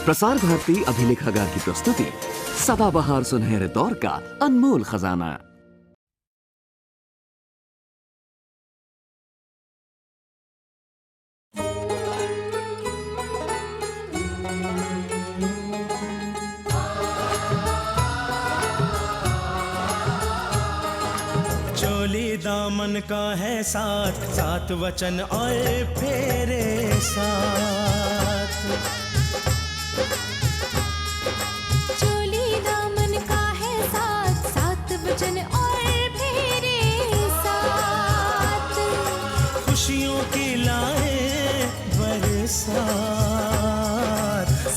प्रसार भारती अभिलेखागार की प्रस्तुति सदाबहार सुनहरे दौर का अनमोल खजाना। चोली दामन का है साथ, सात वचन और फेरे साथ। चोली दामन का है साथ, सात वचन और फेरे साथ। खुशियों की लाए बरसात,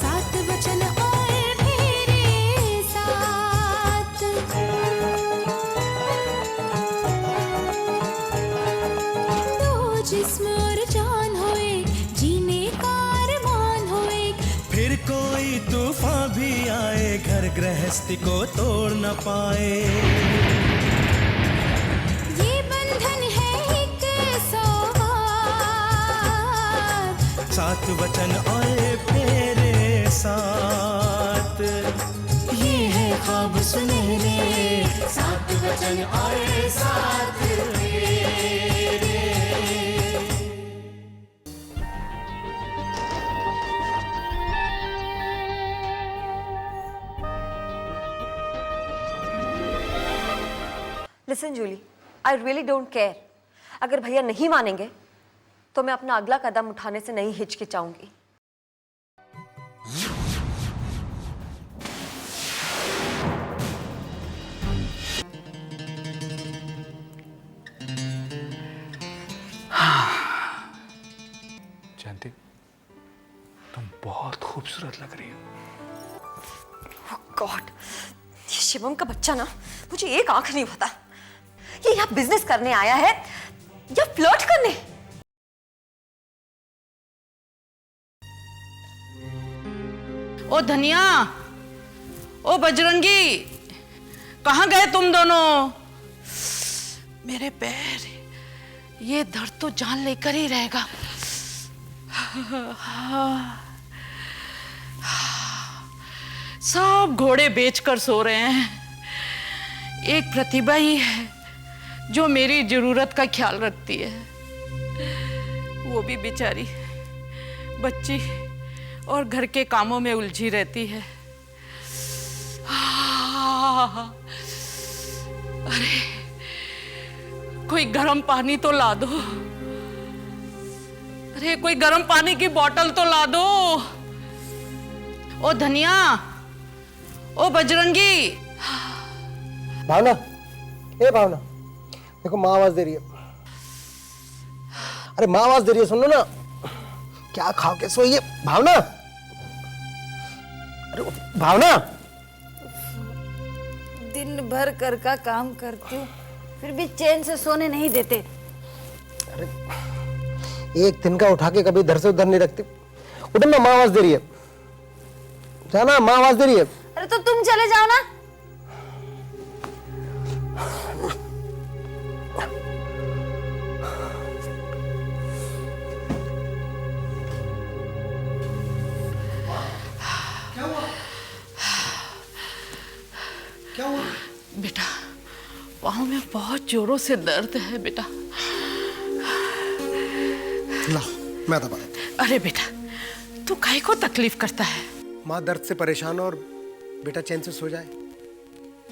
सात वचन और फेरे साथ। दो जिस्म और जान होए, जीने का अरमान होए। फिर कोई तूफान भी आए, घर गृहस्थी को तोड़ न पाए। ये बंधन है एक सौगात, सात वचन और फेरे साथ। ये है ख्वाब सुनहरे, सात वचन और सात फेरे। Listen Julie, I really don't care. अगर भैया नहीं मानेंगे तो मैं अपना अगला कदम उठाने से नहीं हिचकिचाऊंगी। जयंती, तुम बहुत खूबसूरत लग रही हो। गॉड, ये शिवम का बच्चा ना मुझे एक आंख नहीं पता। ये यहाँ बिजनेस करने आया है या फ्लर्ट करने? ओ धनिया, ओ बजरंगी, कहाँ गए तुम दोनों? मेरे पैर, ये दर्द तो जान लेकर ही रहेगा। सब घोड़े बेचकर सो रहे हैं। एक प्रतिभा ही है जो मेरी जरूरत का ख्याल रखती है। वो भी बेचारी बच्ची और घर के कामों में उलझी रहती है। अरे कोई गर्म पानी तो ला दो। अरे कोई गर्म पानी की बोतल तो ला दो। ओ धनिया, ओ बजरंगी। भावना, ए भावना, देखो माँ आवाज दे रही है। अरे माँ आवाज दे रही है, सुन लो ना। क्या खा के सोई है भावना? अरे भावना, दिन भर घर का काम करती हूँ, फिर भी चैन से सोने नहीं देते। अरे एक दिन का उठा के कभी इधर से उधर नहीं रखती। उठो ना, माँ आवाज दे रही है। जाना, माँ आवाज दे रही है। अरे तो तुम चले जाओ ना। क्या हुआ? बेटा, पाँव में बहुत जोरों से दर्द है बेटा। लाओ, मैं दबा देता हूं। अरे बेटा, तू काहे को तकलीफ करता है? माँ दर्द से परेशान और बेटा चैन से सो जाए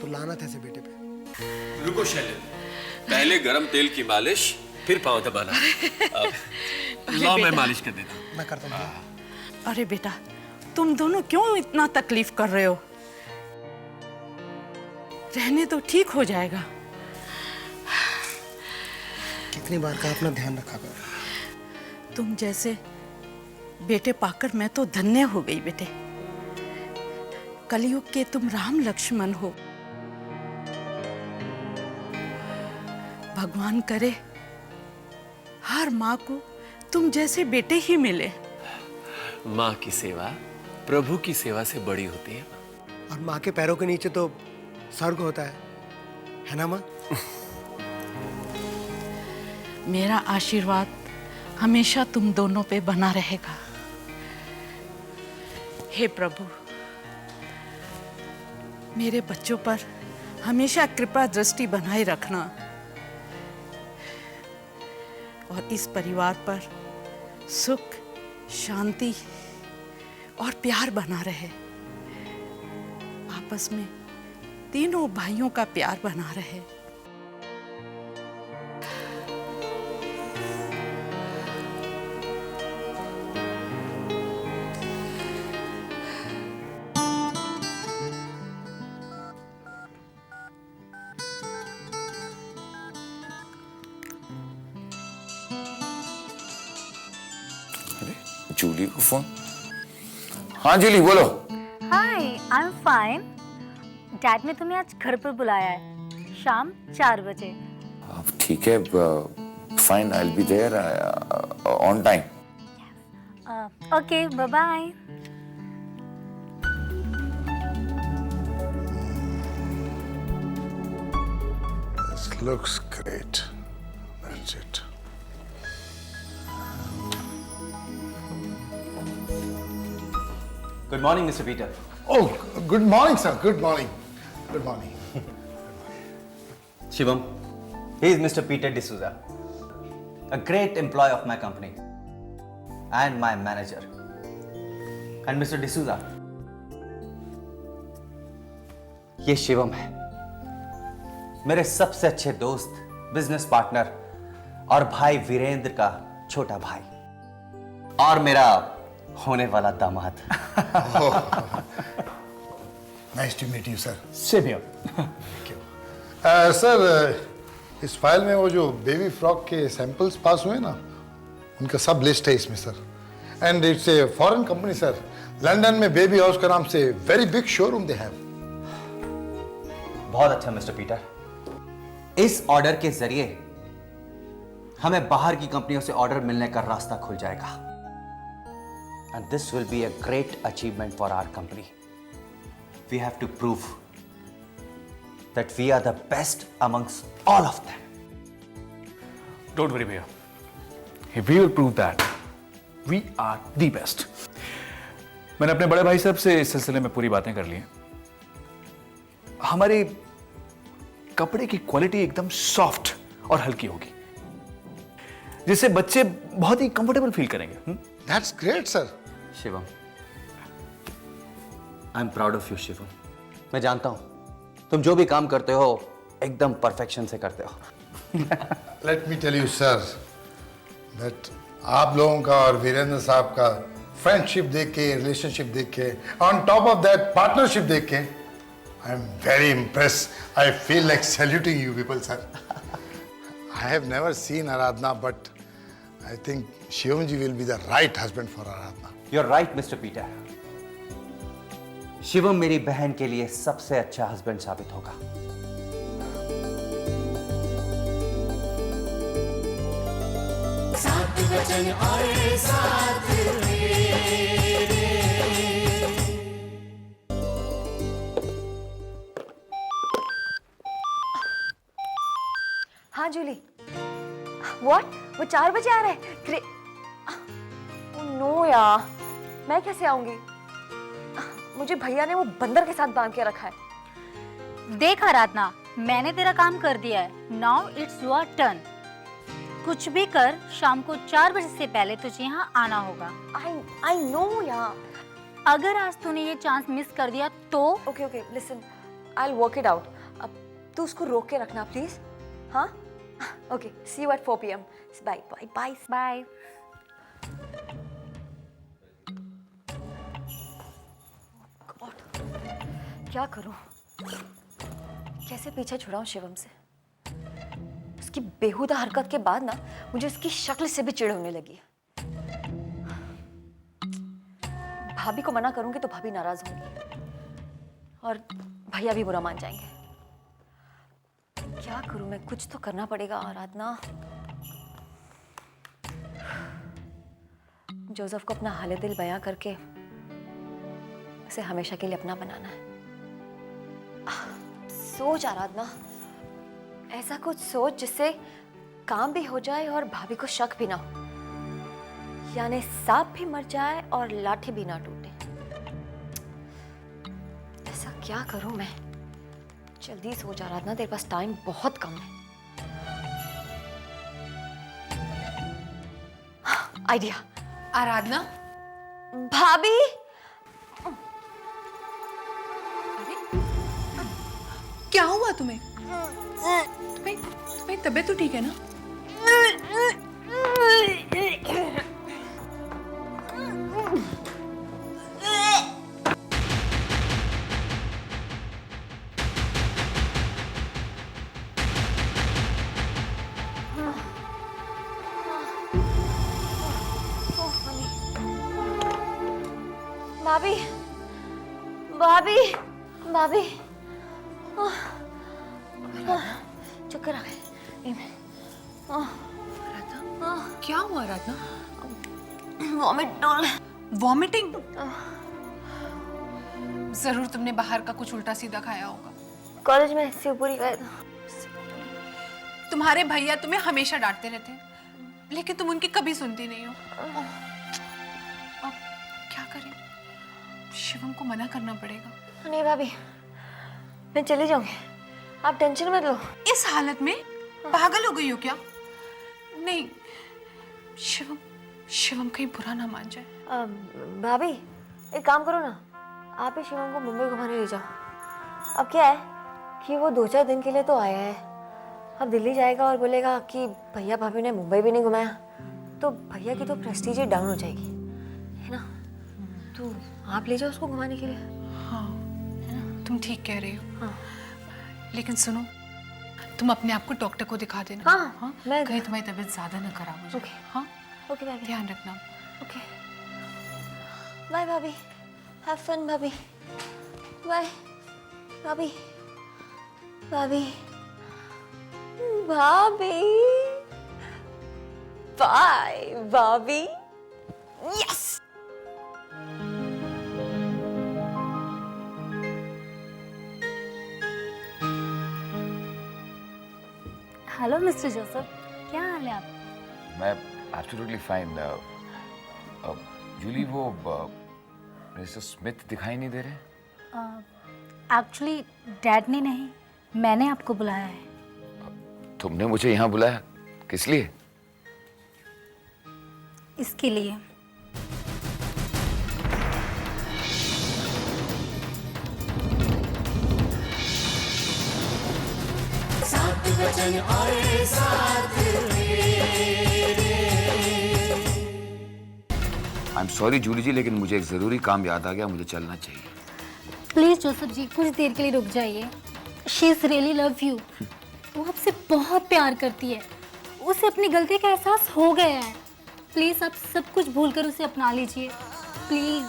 तो लानत है से बेटे पे। रुको शैलेंद्र, पहले गरम तेल की मालिश, फिर पाँव दबाना। लो मैं मालिश कर देता हूँ। मैं करता हूँ। अरे बेटा, तुम दोनों क्यों इतना तकलीफ कर रहे हो? रहने तो ठीक हो जाएगा। कितनी बार का अपना ध्यान रखा कर। तुम जैसे बेटे पाकर मैं तो धन्य हो गई बेटे। कलयुग के तुम राम लक्ष्मण हो। भगवान करे हर माँ को तुम जैसे बेटे ही मिले। माँ की सेवा प्रभु की सेवा से बड़ी होती है। और माँ के पैरों के नीचे तो स्वर्ग होता है ना माँ? मेरा आशीर्वाद हमेशा तुम दोनों पे बना रहेगा। हे प्रभु, मेरे बच्चों पर हमेशा कृपा दृष्टि बनाए रखना और इस परिवार पर सुख, शांति और प्यार बना रहे। आपस में तीनों भाइयों का प्यार बना रहे। जूली को फोन। हाँ जूली बोलो। हाय, आई एम फाइन। डैड ने तुम्हें आज घर पर बुलाया है शाम 4 बजे। अब ठीक है, fine, I will be there on time. Okay, bye bye. This looks great. That's it. Good morning, Mr. Peter. Oh, good morning, sir. Good morning. Good morning. Shivam, he is Mr. Peter D'Souza, a great employee of my company and my manager. And Mr. D'Souza, ये शिवम है, मेरे सबसे अच्छे दोस्त, business partner और भाई वीरेंद्र का छोटा भाई और मेरा होने वाला दामाद। Nice to meet you, sir. Same here. Thank you. Sir, इस फाइल में वो जो बेबी फ्रॉक के सैंपल्स पास हुए ना, उनका सब लिस्ट है इसमें sir. And it's a foreign company sir. London में बेबी हाउस का नाम से very big showroom they have. बहुत अच्छा मिस्टर पीटर। इस ऑर्डर के जरिए हमें बाहर की कंपनियों से ऑर्डर मिलने का रास्ता खुल जाएगा। And this will be a great achievement for our company. We have to prove that we are the best amongst all of them. Don't worry, भैया. We will prove that we are the best. मैंने अपने बड़े भाई साहब से इस सिलसिले में पूरी बातें कर ली हैं। हमारी कपड़े की क्वालिटी एकदम सॉफ्ट और हल्की होगी, जिससे बच्चे बहुत ही कंफर्टेबल फील करेंगे। That's great, sir. Shivam, I am proud of you Shivam. मैं जानता हूं तुम जो भी काम करते हो एकदम परफेक्शन से करते हो। Let me tell you, sir, that आप लोगों का और वीरेंद्र साहब का फ्रेंडशिप देख के, रिलेशनशिप देख के, on top of that partnership देख के, I am very impressed. I feel like saluting you people, sir. I have never seen Aradhana, but I think Shivam ji will be the right husband for Aradhana. You're right, Mr. Peter. Shivam मेरी बहन के लिए सबसे अच्छा husband साबित होगा। सात वचन और साथ मेरे। हाँ जूली, व्हाट? वो 4 बजे आ रहा है? नो यार, मैं कैसे आऊंगी? मुझे भैया ने वो बंदर के साथ बांध के रखा है। देख आराधना, मैंने तेरा काम कर दिया है। Now it's your turn. कुछ भी कर, शाम को 4 बजे से पहले तुझे यहाँ आना होगा। आई नो यार। अगर आज तूने ये चांस मिस कर दिया तो okay okay, listen, I will work it out. अब तू उसको रोक के रखना प्लीज। हाँ okay, see you at 4 PM। Bye bye bye bye. क्या करूं? कैसे पीछे छुड़ाऊं शिवम से? उसकी बेहुदा हरकत के बाद ना मुझे उसकी शक्ल से भी चिढ़ होने लगी। भाभी को मना करूंगी तो भाभी नाराज होंगी और भैया भी बुरा मान जाएंगे। क्या करूं मैं? कुछ तो करना पड़ेगा आराधना। जोसेफ को अपना हाल दिल बयां करके उसे हमेशा के लिए अपना बनाना है। सोच आराधना, ऐसा कुछ सोच जिससे काम भी हो जाए और भाभी को शक भी ना हो, यानी सांप भी मर जाए और लाठी भी ना टूटे। क्या करूं मैं? जल्दी सो जा आराधना, तेरे पास टाइम बहुत कम है। आइडिया। आराधना, भाभी। क्या हुआ तुम्हें? तुम्हारी तबीयत तो ठीक है ना? भाभी, भाभी, भाभी, चक्कर आ गए। क्या हुआ आराधना? वॉमिटिंग? जरूर तुमने बाहर का कुछ उल्टा सीधा खाया होगा। कॉलेज में शिवपुरी गए था। तुम्हारे भैया तुम्हें हमेशा डांटते रहते हैं, लेकिन तुम उनकी कभी सुनती नहीं हो। अब क्या करें? शिवम को मना करना पड़ेगा। नहीं भाभी, मैं चली जाऊंगी, आप टेंशन मत लो। इस हालत में पागल हो गई हो क्या? नहीं, शिवम कहीं बुरा ना मान जाए। भाभी एक काम करो ना, आप ही शिवम को मुंबई घुमाने ले जाओ। अब क्या है कि वो 2-4 दिन के लिए तो आया है, अब दिल्ली जाएगा और बोलेगा कि भैया भाभी ने मुंबई भी नहीं घुमाया, तो भैया की तो प्रेस्टीज ही डाउन हो जाएगी, है ना? तो आप ले जाओ उसको घुमाने के लिए। हाँ, तुम ठीक कह रही हो। हाँ। लेकिन सुनो, तुम अपने आप को डॉक्टर को दिखा देना। हाँ, हाँ? मैं कहीं तुम्हारी तबीयत ज्यादा ना खराब हो जाए। ओके। हाँ, ओके भाभी, ध्यान रखना। ओके, बाय भाभी, हैव फन भाभी, बाय भाभी, भाभी, भाभी, बाय भाभी, यस। हेलो मिस्टर जोसेफ, क्या हाल है आप? मैं एब्सोल्युटली फाइन। जूली, वो मिस्टर स्मिथ दिखाई नहीं दे रहे? एक्चुअली डैड ने नहीं, मैंने आपको बुलाया है। तुमने मुझे यहाँ बुलाया किस लिए? इसके लिए। सात वचन और साथ आई एम सॉरी जूली जी, लेकिन मुझे एक जरूरी काम याद आ गया, मुझे चलना चाहिए। प्लीज जोसेफ जी, कुछ देर के लिए रुक जाइए। She is really love you. वो आपसे बहुत प्यार करती है, उसे अपनी गलती का एहसास हो गया है। प्लीज आप सब कुछ भूलकर उसे अपना लीजिए, प्लीज।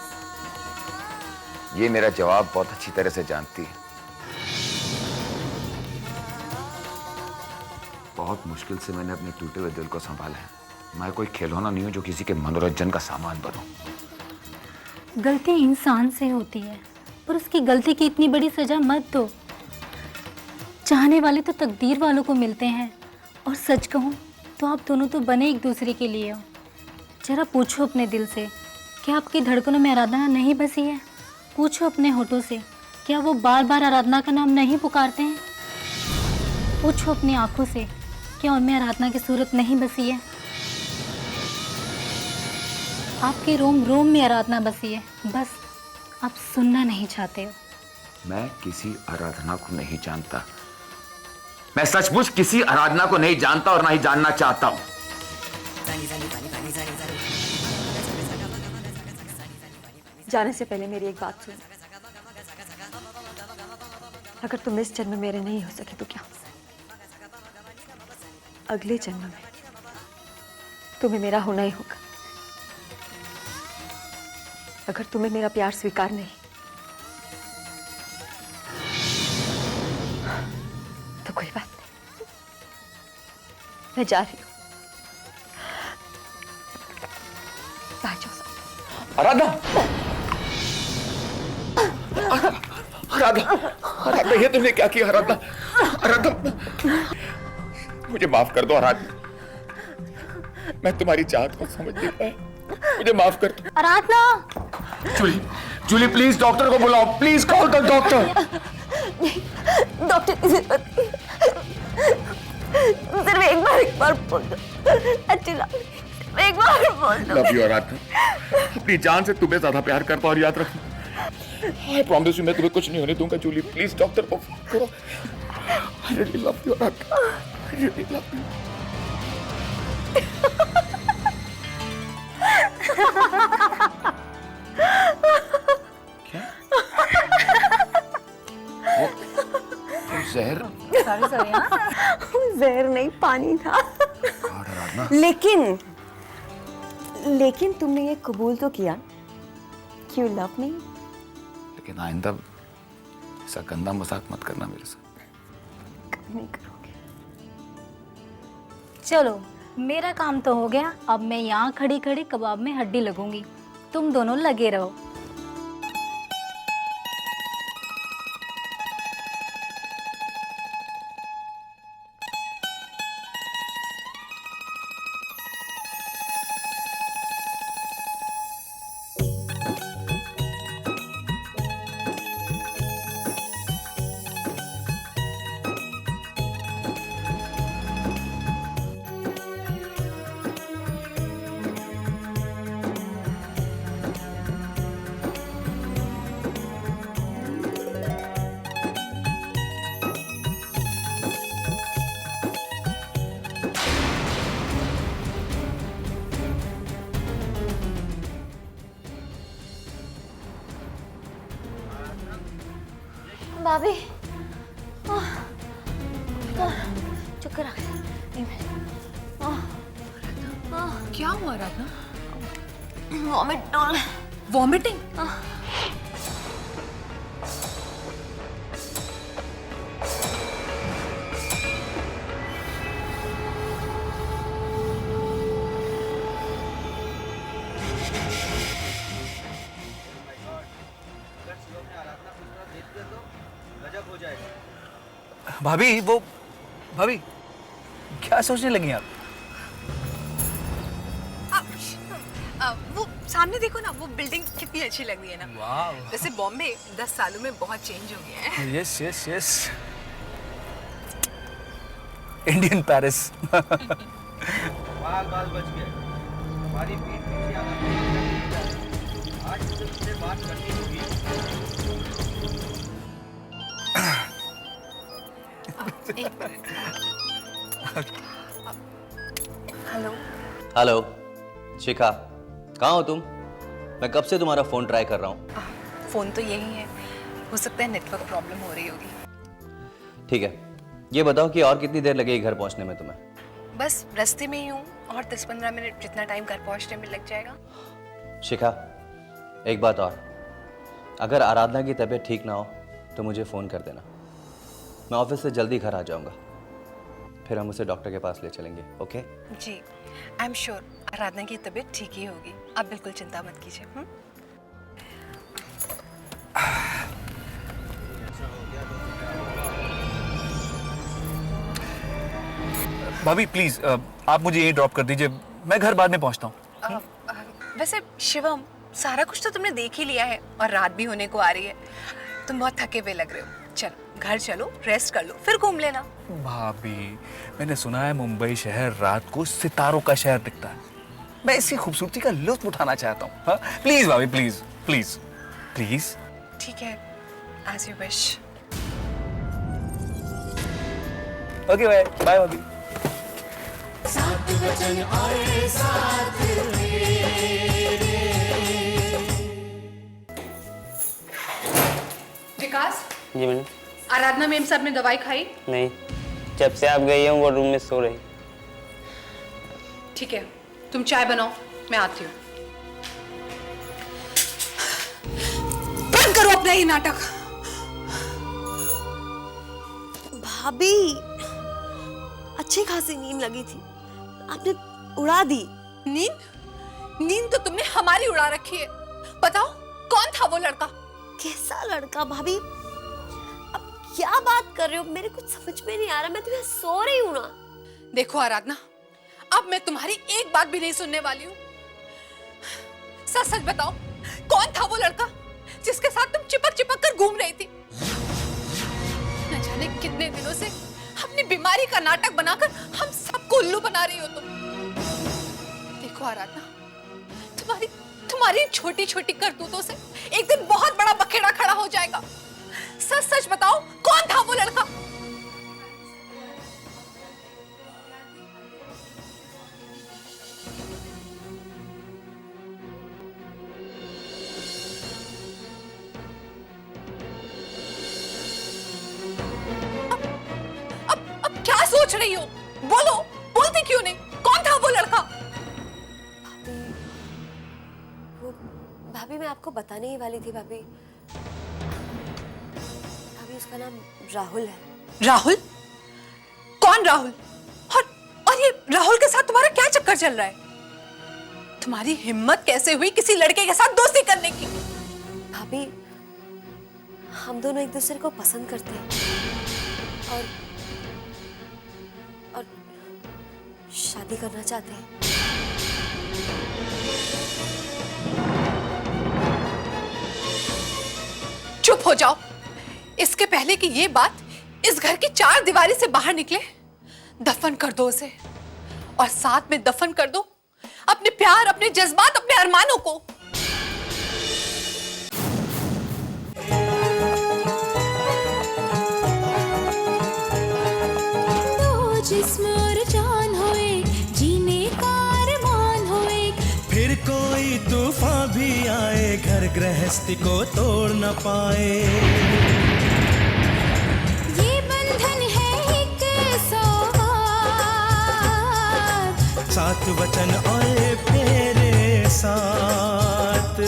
ये मेरा जवाब बहुत अच्छी तरह से जानती है। बहुत मुश्किल से मैंने अपने टूटे हुए दिल को संभाला है। मैं कोई खिलौना नहीं हूं जो किसी के मनोरंजन का सामान बनूं। गलती इंसान से होती है, पर उसकी गलती की इतनी बड़ी सजा मत दो। चाहने वाले तो तकदीर वालों को मिलते हैं, और सच कहूं तो आप दोनों तो बने एक दूसरे के लिए हो। जरा पूछो अपने दिल से, क्या आपकी धड़कनों में आराधना नहीं बसी है? पूछो अपने होठों से, क्या वो बार बार आराधना का नाम नहीं पुकारते हैं? पूछो अपनी आंखों से, क्या उनमें आराधना की सूरत नहीं बसी है? आपके रोम रोम में आराधना बसी है, बस आप सुनना नहीं चाहते हो। मैं किसी आराधना को नहीं जानता। मैं सचमुच किसी आराधना को नहीं जानता और ना ही जानना चाहता हूं। जाने से पहले मेरी एक बात सुन। अगर तुम इस जन्म में मेरे नहीं हो सके तो क्या, अगले जन्म में तुम्हें मेरा होना ही होगा। अगर तुम्हें मेरा प्यार स्वीकार नहीं तो कोई बात नहीं, मैं जा रही हूं। Bye Joseph. आराधना, आराधना, ये तुमने क्या किया? आराधना, आराधना, मुझे माफ कर दो आराधना, मैं तुम्हारी चाहत को समझ नहीं पाया, मुझे माफ कर दो। आराधना। जूली, जूली प्लीज डॉक्टर को बुलाओ, please call the doctor. Doctor की जरूरत नहीं, सिर्फ एक बार बोल दो, अच्छी सिर्फ एक बार बोल दो। लव यू आराधना, अपनी जान से तुम्हें ज्यादा प्यार करता और याद रखना। I promise you मैं तुम्हें कुछ नहीं होने दूंगा जूली, प्लीज डॉक्टर को फोन करो। I really love you Aradhana, I really love you। क्या? जहर? सॉरी हाँ, जहर नहीं, पानी था। लेकिन तुमने ये कबूल तो किया कि यू लव मी। लेकिन आइंदा ऐसा गंदा मजाक मत करना मेरे साथ। कभी नहीं करोगे। चलो मेरा काम तो हो गया, अब मैं यहाँ खड़ी खड़ी कबाब में हड्डी लगूंगी, तुम दोनों लगे रहो। भाभी चक्कर आ गया। क्या हुआ आराधना? वॉमिटिंग? भाभी भाभी क्या सोचने लगी आप? वो सामने देखो ना, वो बिल्डिंग कितनी अच्छी लग रही है ना। वाह। वैसे बॉम्बे 10 सालों में बहुत चेंज हो गया है। Yes yes yes, Indian Paris. बाल बच गए, हमारी पीठ पीछे आज तुमसे बात करनी होगी। हेलो शिखा, कहाँ हो तुम? मैं कब से तुम्हारा फोन ट्राई कर रहा हूँ। फोन तो यही है, हो सकता है नेटवर्क प्रॉब्लम हो रही होगी। ठीक है, ये बताओ कि और कितनी देर लगेगी घर पहुँचने में तुम्हें? बस रास्ते में ही हूँ, और 10-15 मिनट जितना टाइम घर पहुँचने में लग जाएगा। शिखा, एक बात और, अगर आराधना की तबीयत ठीक ना हो तो मुझे फ़ोन कर देना, मैं ऑफिस से जल्दी घर आ जाऊँगा, फिर हम उसे डॉक्टर के पास ले चलेंगे। ओके? जी, आई एम श्योर आराधना की तबीयत ठीक ही होगी, आप बिल्कुल चिंता मत कीजिए। भाभी प्लीज आप मुझे यहीं ड्रॉप कर दीजिए, मैं घर बाद में पहुंचता हूँ। वैसे शिवम, सारा कुछ तो तुमने देख ही लिया है, और रात भी होने को आ रही है, तुम बहुत थके हुए लग रहे हो। चलो घर चलो, रेस्ट कर लो, फिर घूम लेना। भाभी, मैंने सुना है मुंबई शहर रात को सितारों का शहर दिखता है, मैं इसकी खूबसूरती का लुत्फ उठाना चाहता हूँ। प्लीज भाभी, प्लीज प्लीज प्लीज। ठीक है, as you wish. Okay bye bye भाभी। सात वचन आए साथ विकास, जी मैडम। आराधना मैम साहब ने दवाई खाई? नहीं, जब से आप गई हैं वो रूम में सो रही। ठीक है, तुम चाय बनाओ, मैं आती हूँ। बंद करो अपना ही नाटक। भाभी, अच्छी खासी नींद लगी थी, आपने उड़ा दी। नींद तो तुमने हमारी उड़ा रखी है। बताओ कौन था वो लड़का? कैसा लड़का भाभी? अब क्या बात कर रहे हो? मेरे कुछ समझ में नहीं आ रहा, मैं तो यहाँ सो रही हूँ ना। देखो आराधना, अब मैं तुम्हारी एक बात भी नहीं सुनने वाली हूँ। सच सच बताओ, कौन था वो लड़का जिसके साथ तुम चिपक चिपक कर घूम रही थी? न जाने कितने दिनों से अपनी बीमारी का नाटक बनाकर हम सबको उल्लू बना रही हो तुम। देखो आराधना, तुम्हारी छोटी छोटी करतूतों से एक दिन बहुत बड़ा बखेड़ा खड़ा हो जाएगा। सच सच बताओ, कौन था वो लड़का? अब क्या सोच रही हो? बोलो, बोलती क्यों नहीं? कौन था वो लड़का? भाभी मैं आपको बताने ही वाली थी भाभी। भाभी उसका नाम राहुल है। राहुल? कौन राहुल? और ये राहुल के साथ तुम्हारा क्या चक्कर चल रहा है? तुम्हारी हिम्मत कैसे हुई किसी लड़के के साथ दोस्ती करने की? भाभी हम दोनों एक दूसरे को पसंद करते हैं और शादी करना चाहते हैं। चुप हो जाओ। इसके पहले कि ये बात इस घर की चार दीवारी से बाहर निकले, दफन कर दो उसे। और साथ में दफन कर दो अपने प्यार, अपने जज्बात, अपने अरमानों को। दो जिस्म और जान होए, जीने का अरमान होए। फिर कोई तूफान भी आए, घर गृहस्थी को तोड़ न पाए। ये बंधन है एक सौगात, सात वचन और फेरे साथ।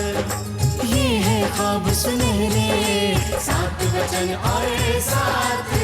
ये है ख्वाब सुनहरे, सात वचन और साथ।